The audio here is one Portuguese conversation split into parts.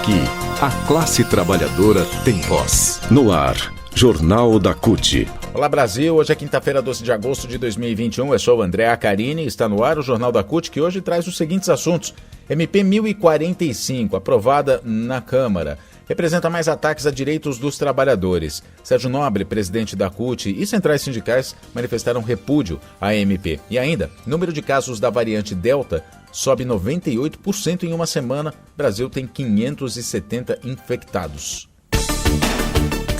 Aqui, a classe trabalhadora tem voz. No ar, Jornal da CUT. Olá Brasil, hoje é quinta-feira, 12 de agosto de 2021. Eu sou o André Acarini e está no ar o Jornal da CUT, que hoje traz os seguintes assuntos. MP 1045, aprovada na Câmara, representa mais ataques a direitos dos trabalhadores. Sérgio Nobre, presidente da CUT, e centrais sindicais manifestaram repúdio à MP. E ainda, número de casos da variante Delta sobe 98% em uma semana. Brasil tem 570 infectados.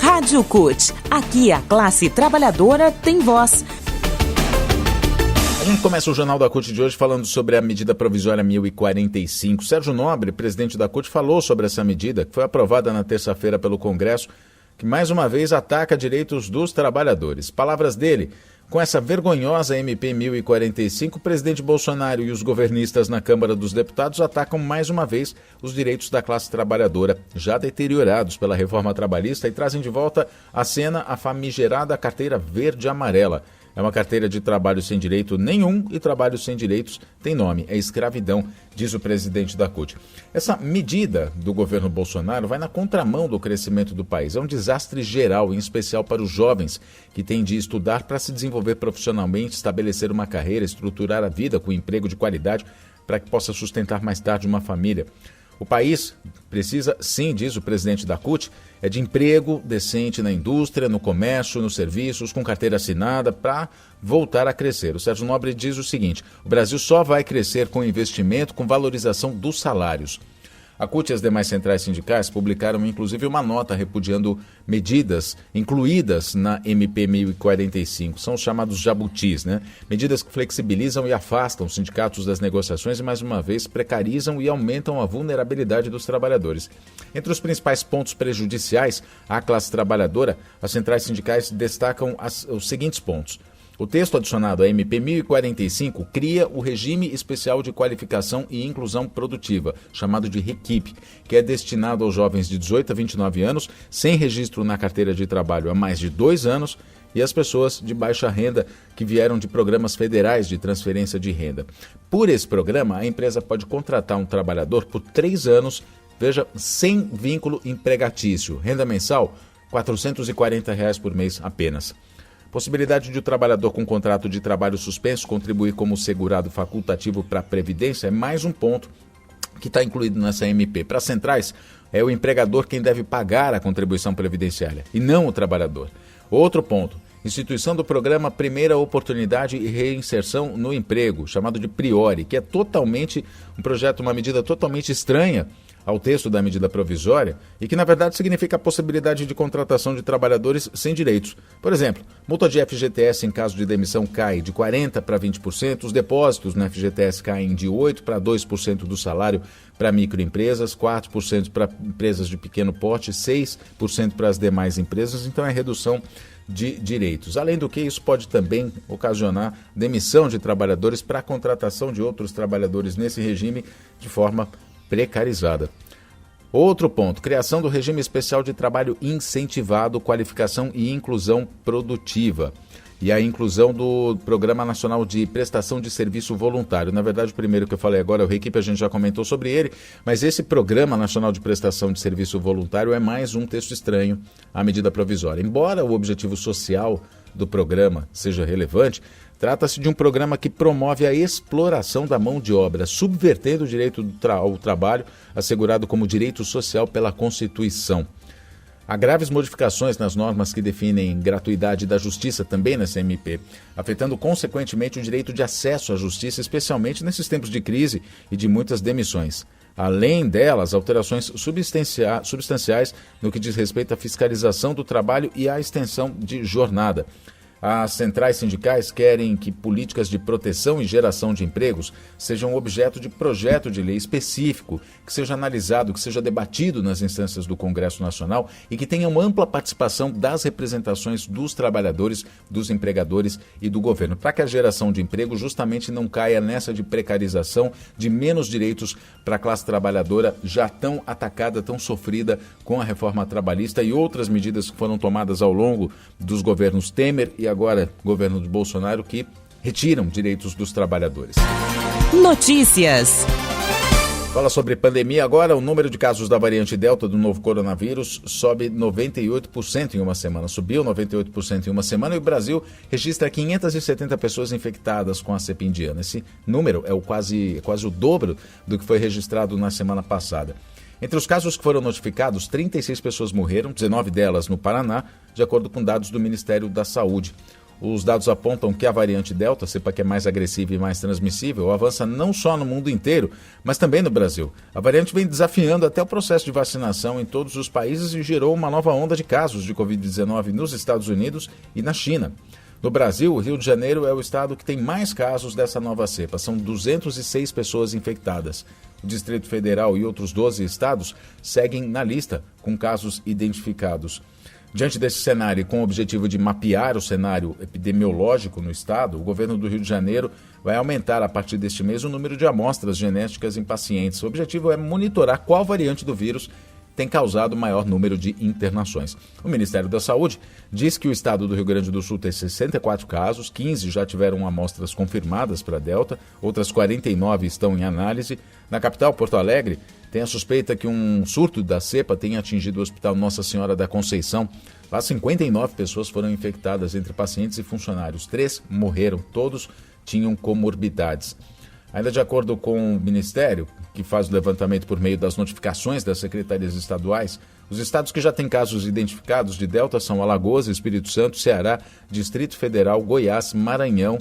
Rádio CUT. Aqui a classe trabalhadora tem voz. A gente começa o Jornal da CUT de hoje falando sobre a medida provisória 1045. Sérgio Nobre, presidente da CUT, falou sobre essa medida, que foi aprovada na terça-feira pelo Congresso, que mais uma vez ataca direitos dos trabalhadores. Palavras dele: com essa vergonhosa MP 1045, o presidente Bolsonaro e os governistas na Câmara dos Deputados atacam mais uma vez os direitos da classe trabalhadora, já deteriorados pela reforma trabalhista, e trazem de volta à cena a famigerada carteira verde-amarela. É uma carteira de trabalho sem direito nenhum e trabalho sem direitos tem nome, é escravidão, diz o presidente da CUT. Essa medida do governo Bolsonaro vai na contramão do crescimento do país. É um desastre geral, em especial para os jovens que têm de estudar para se desenvolver profissionalmente, estabelecer uma carreira, estruturar a vida com emprego de qualidade para que possa sustentar mais tarde uma família. O país precisa, sim, diz o presidente da CUT, de emprego decente na indústria, no comércio, nos serviços, com carteira assinada, para voltar a crescer. O Sérgio Nobre diz o seguinte: o Brasil só vai crescer com investimento, com valorização dos salários. A CUT e as demais centrais sindicais publicaram inclusive uma nota repudiando medidas incluídas na MP 1045, são os chamados jabutis, né? Medidas que flexibilizam e afastam os sindicatos das negociações e, mais uma vez, precarizam e aumentam a vulnerabilidade dos trabalhadores. Entre os principais pontos prejudiciais à classe trabalhadora, as centrais sindicais destacam os seguintes pontos. O texto adicionado à MP 1045 cria o Regime Especial de Qualificação e Inclusão Produtiva, chamado de REQIP, que é destinado aos jovens de 18 a 29 anos, sem registro na carteira de trabalho há mais de 2 anos, e as pessoas de baixa renda que vieram de programas federais de transferência de renda. Por esse programa, a empresa pode contratar um trabalhador por 3 anos, veja, sem vínculo empregatício. Renda mensal, R$ 440 por mês apenas. Possibilidade de o trabalhador com contrato de trabalho suspenso contribuir como segurado facultativo para a Previdência é mais um ponto que está incluído nessa MP. Para as centrais, é o empregador quem deve pagar a contribuição previdenciária e não o trabalhador. Outro ponto: instituição do programa Primeira Oportunidade e Reinserção no Emprego, chamado de Priori, que é totalmente um projeto, uma medida totalmente estranha ao texto da medida provisória e que, na verdade, significa a possibilidade de contratação de trabalhadores sem direitos. Por exemplo, multa de FGTS em caso de demissão cai de 40% para 20%, os depósitos no FGTS caem de 8% para 2% do salário para microempresas, 4% para empresas de pequeno porte, 6% para as demais empresas, então é redução de direitos. Além do que, isso pode também ocasionar demissão de trabalhadores para a contratação de outros trabalhadores nesse regime de forma precarizada. Outro ponto: criação do regime especial de trabalho incentivado, qualificação e inclusão produtiva. E a inclusão do Programa Nacional de Prestação de Serviço Voluntário. Na verdade, o primeiro que eu falei agora é o REQIP, a gente já comentou sobre ele, mas esse Programa Nacional de Prestação de Serviço Voluntário é mais um texto estranho à medida provisória. Embora o objetivo social do programa seja relevante, trata-se de um programa que promove a exploração da mão de obra, subvertendo o direito ao trabalho, assegurado como direito social pela Constituição. Há graves modificações nas normas que definem gratuidade da justiça também nessa MP, afetando consequentemente o direito de acesso à justiça, especialmente nesses tempos de crise e de muitas demissões. Além delas, alterações substanciais no que diz respeito à fiscalização do trabalho e à extensão de jornada. As centrais sindicais querem que políticas de proteção e geração de empregos sejam objeto de projeto de lei específico, que seja analisado, que seja debatido nas instâncias do Congresso Nacional e que tenham ampla participação das representações dos trabalhadores, dos empregadores e do governo, para que a geração de emprego justamente não caia nessa de precarização, de menos direitos para a classe trabalhadora já tão atacada, tão sofrida com a reforma trabalhista e outras medidas que foram tomadas ao longo dos governos Temer e agora governo de Bolsonaro, que retiram direitos dos trabalhadores. Notícias. Fala sobre pandemia agora. O número de casos da variante Delta do novo coronavírus sobe 98% em uma semana. Subiu 98% em uma semana e o Brasil registra 570 pessoas infectadas com a cepa indiana. Esse número é quase o dobro do que foi registrado na semana passada. Entre os casos que foram notificados, 36 pessoas morreram, 19 delas no Paraná, de acordo com dados do Ministério da Saúde. Os dados apontam que a variante Delta, cepa que é mais agressiva e mais transmissível, avança não só no mundo inteiro, mas também no Brasil. A variante vem desafiando até o processo de vacinação em todos os países e gerou uma nova onda de casos de Covid-19 nos Estados Unidos e na China. No Brasil, o Rio de Janeiro é o estado que tem mais casos dessa nova cepa. São 206 pessoas infectadas. O Distrito Federal e outros 12 estados seguem na lista com casos identificados. Diante desse cenário e com o objetivo de mapear o cenário epidemiológico no estado, o governo do Rio de Janeiro vai aumentar a partir deste mês o número de amostras genéticas em pacientes. O objetivo é monitorar qual variante do vírus tem causado maior número de internações. O Ministério da Saúde diz que o estado do Rio Grande do Sul tem 64 casos, 15 já tiveram amostras confirmadas para Delta, outras 49 estão em análise. Na capital, Porto Alegre, tem a suspeita que um surto da cepa tenha atingido o Hospital Nossa Senhora da Conceição. Lá, 59 pessoas foram infectadas entre pacientes e funcionários. 3 morreram, todos tinham comorbidades. Ainda de acordo com o Ministério, que faz o levantamento por meio das notificações das secretarias estaduais, os estados que já têm casos identificados de Delta são Alagoas, Espírito Santo, Ceará, Distrito Federal, Goiás, Maranhão,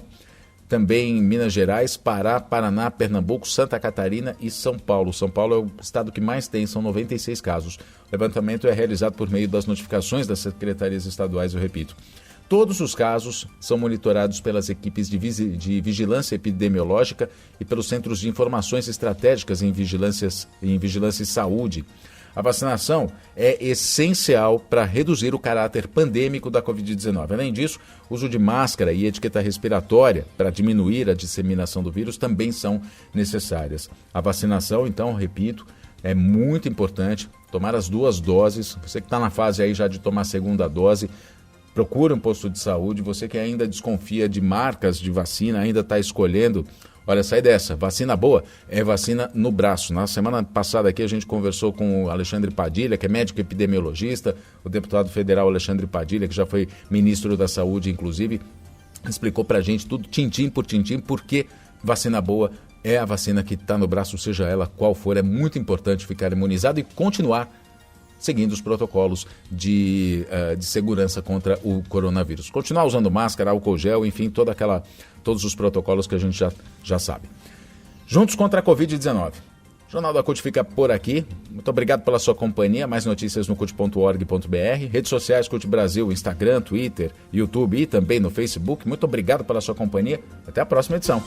também Minas Gerais, Pará, Paraná, Pernambuco, Santa Catarina e São Paulo. São Paulo é o estado que mais tem, são 96 casos. O levantamento é realizado por meio das notificações das secretarias estaduais, eu repito. Todos os casos são monitorados pelas equipes de vigilância epidemiológica e pelos centros de informações estratégicas em vigilância e saúde. A vacinação é essencial para reduzir o caráter pandêmico da Covid-19. Além disso, o uso de máscara e etiqueta respiratória para diminuir a disseminação do vírus também são necessárias. A vacinação, então, repito, é muito importante. Tomar as 2 doses. Você que está na fase aí já de tomar a segunda dose, procure um posto de saúde. Você que ainda desconfia de marcas de vacina, ainda está escolhendo, olha, sai dessa. Vacina boa é vacina no braço. Na semana passada aqui a gente conversou com o Alexandre Padilha, que é médico epidemiologista, o deputado federal Alexandre Padilha, que já foi ministro da Saúde, inclusive, explicou pra gente tudo, tintim por tintim, porque vacina boa é a vacina que está no braço, seja ela qual for. É muito importante ficar imunizado e continuar seguindo os protocolos de segurança contra o coronavírus. Continuar usando máscara, álcool gel, enfim, todos os protocolos que a gente já sabe. Juntos contra a Covid-19. O Jornal da CUT fica por aqui. Muito obrigado pela sua companhia. Mais notícias no cut.org.br. Redes sociais CUT Brasil, Instagram, Twitter, YouTube e também no Facebook. Muito obrigado pela sua companhia. Até a próxima edição.